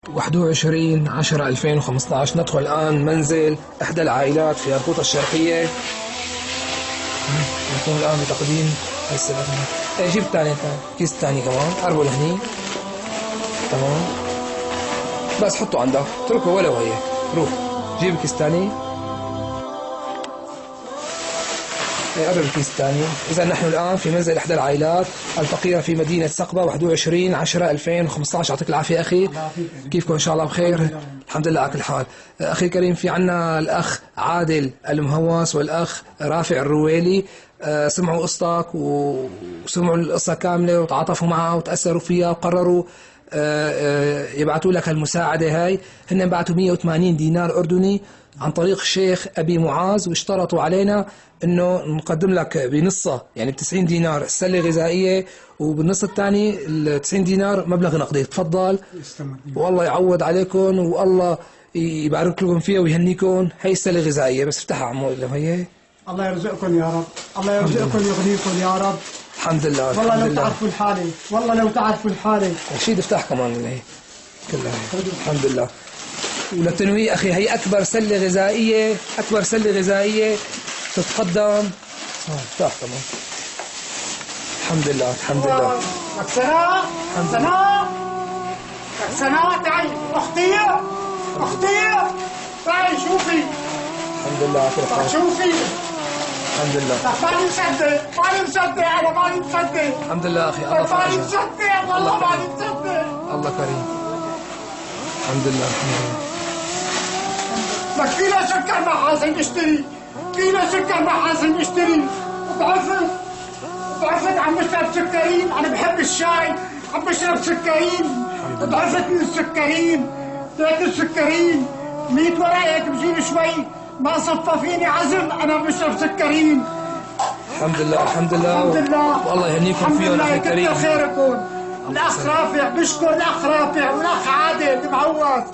21/10/2015 ندخل الآن منزل إحدى العائلات في ياقوت الشرقية. نقوم الآن بتقديم السلام. جيب الثاني كيس الثاني كمان قربوا لهني. تمام بس حطه عندك اتركه ولا وهي روح جيب الكيس الثاني. قرب الكيس الثاني. إذا نحن الآن في منزل إحدى العائلات الفقيرة في مدينة سقبة 21/10/2015. يعطيك العافية أخي. كيفكم إن شاء الله بخير؟ الحمد لله على كل حال. أخي الكريم في عنا الأخ عادل المهوس والأخ رافع الرويلي. سمعوا قصتك وسمعوا القصة كاملة وتعاطفوا معها وتأثروا فيها وقرروا يبعثوا لك المساعدة هاي. هن بعثوا 180 دينار أردني عن طريق الشيخ أبي معاذ، واشترطوا علينا انه نقدم لك بنصها يعني ب90 دينار سله غذائيه، وبالنص الثاني ال90 دينار مبلغ نقدي. تفضل والله يعوض عليكم والله يبارك لكم فيها ويهنيكم. هي السله غذائيه بس افتحها عمو لو هي. الله يرزقكم يا رب، الله يرزقكم ويغنيكم يا رب. الحمد لله والله لو تعرفوا الحاله، والله لو تعرفوا الحاله. رشيد افتح كمان من هي كلها. الحمد لله. وللتنويه اخي هي اكبر سله غذائيه، اكبر سله غذائيه تتقدم. افتح كمان. الحمد لله الحمد لله. سناء سناء سناء تعي اختي اختي تعي شوفي. الحمد لله على كل حال. شوفي الحمد لله. ماني مصدق ماني مصدق انا ماني مصدق. الحمد لله اخي الله فرجها. ماني مصدق والله ماني مصدق. الله كريم. الحمد لله الحمد لله. لك كيلو سكر ما حاسن اشتري، كيلو سكر ما حاسن اشتري. ضعفت عم بشرب سكرين. انا بحب الشاي عم بشرب سكرين. ضعفت من السكرين، تاكل سكرين 100 ورقه هيك بجيب شوي ما صفى فيني عزم. انا بشرب سكرين. الحمد لله الحمد لله الحمد لله والله يهنيكم فيهم اخي كريم. كتر خيركم. الاخ رافع بشكر الاخ رافع والاخ عادل معوض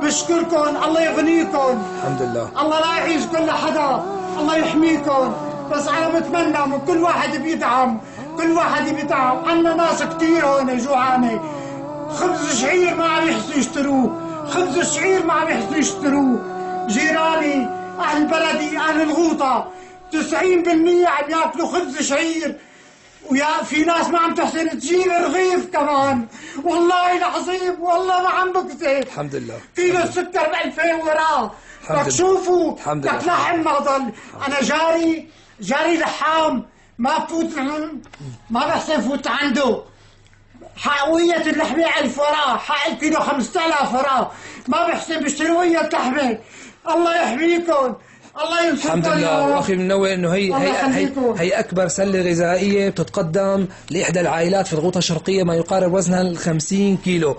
بشكركم. الله يغنيكم. الحمد لله. الله لا يعيش كل حدا، الله يحميكم. بس انا بتمنى من كل واحد بيدعم، كل واحد بيدعم. عنا ناس كثير هون جوعانه. خبز شعير ما عم يحسوا يشتروه، خبز الشعير ما عم يحسوا يشتروه. جيراني اهل بلدي اهل الغوطه 90% عم ياكلوا خبز شعير، ويا في ناس ما عم تحسن تجيب رغيف كمان. والله العظيم والله ما عم بكذب. الحمد لله. كيلو السكر ب2000 وراه. لك شوفوا لك لحم ما ضل. انا جاري لحام ما بفوت ما بحسن فوت عنده. حقوية اللحمة 1000 وراه، حق الكيلو 5000 وراه. ما بحسن بيشتروية اللحمة. الله يحميكم الله ينصركم. الحمد لله. واخي منوه انه هي اكبر سله غذائيه بتتقدم لاحدى العائلات في الغوطه الشرقيه، ما يقارب وزنها 50 كيلو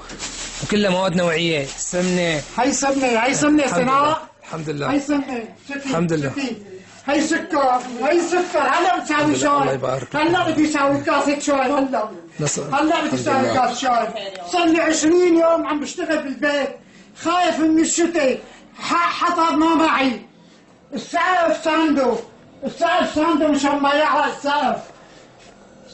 وكلها مواد نوعيه. سمنه، هي سمنه سناء. الحمد لله. هي سمنه الحمد لله. هي سكر هلا بتساوي شاي. هلا بدي اساوي كاسه شاي. هلا بدي اساوي كاسه شاي. صار لي 20 يوم عم بشتغل بالبيت، خايف من الشتاء. حطب ما معي. السقف ساندو مشان ما يعرق السقف.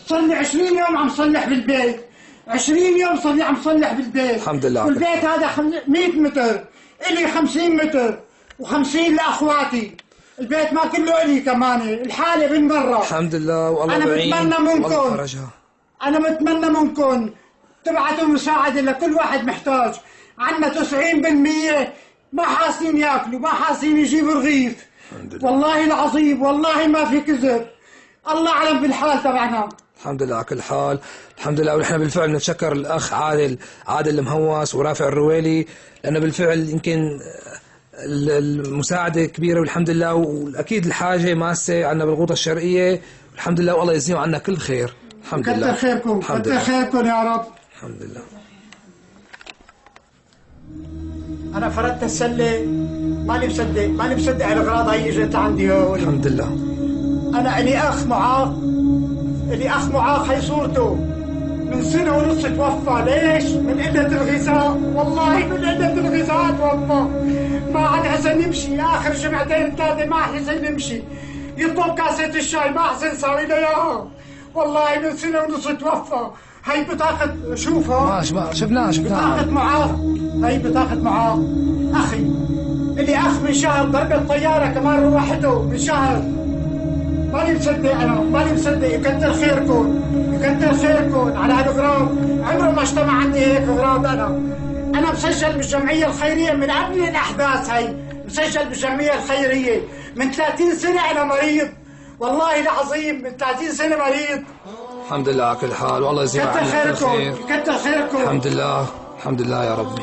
صار لي 20 يوم عم صلح بالبيت، 20 يوم صار لي عم صلح بالبيت. الحمد لله. والبيت هذا 100 متر، إلي 50 متر و50 لاخواتي. البيت ما كله إلي كمان، الحالة بالمرة. الحمد لله والله بعين. أنا بتمنى منكم تبعتوا مساعدة لكل واحد محتاج. عنا 90% ما حاسين ياكلوا، ما حاسين يجيبوا رغيف. والله العظيم والله ما في كذب. الله أعلم بالحال تبعنا. الحمد لله على كل حال. الحمد لله. ونحن بالفعل نتشكر الاخ عادل المهوس ورافع الرويلي، لانه بالفعل يمكن المساعده كبيره والحمد لله، واكيد الحاجه ماسه عنا بالغوطه الشرقيه والحمد لله. والله يجزيهم عنا كل خير. الحمد لله. كتر خيركم كتر خيركم يا رب. الحمد لله. أنا فردت السلة ماني مصدق الأغراض هي إجت عندي هون. الحمد لله. أنا إلي أخ معاق هي صورته من سنة ونص توفى. ليش؟ من قلة الغذاء. والله من قلة الغذاء توفى. ما عاد حسن يمشي. آخر جمعتين 3 ما حسن يمشي. يطلب كاسة الشاي ما حسن يساوي له إياها. والله من سنة ونص توفى. هي بطاقة شوفها. ما شفناها بطاقة معاق. هي بطاقة معاق أخي، اللي أخ من شهر ضرب الطيارة كمان روحته من شهر. ماني مصدق أنا، ماني مصدق. يكتر خيركم، يكتر خيركم على هالأغراض. عمره ما اجتمع عندي هيك أغراض. أنا مسجل بالجمعية الخيرية من قبل الأحداث. هي مسجل بالجمعية الخيرية من 30 سنة. أنا مريض والله العظيم، من 30 سنة مريض. الحمد لله على كل حال، والله يجزيك كتر خيركم، كتر خيركم. الحمد لله، الحمد لله يا ربي.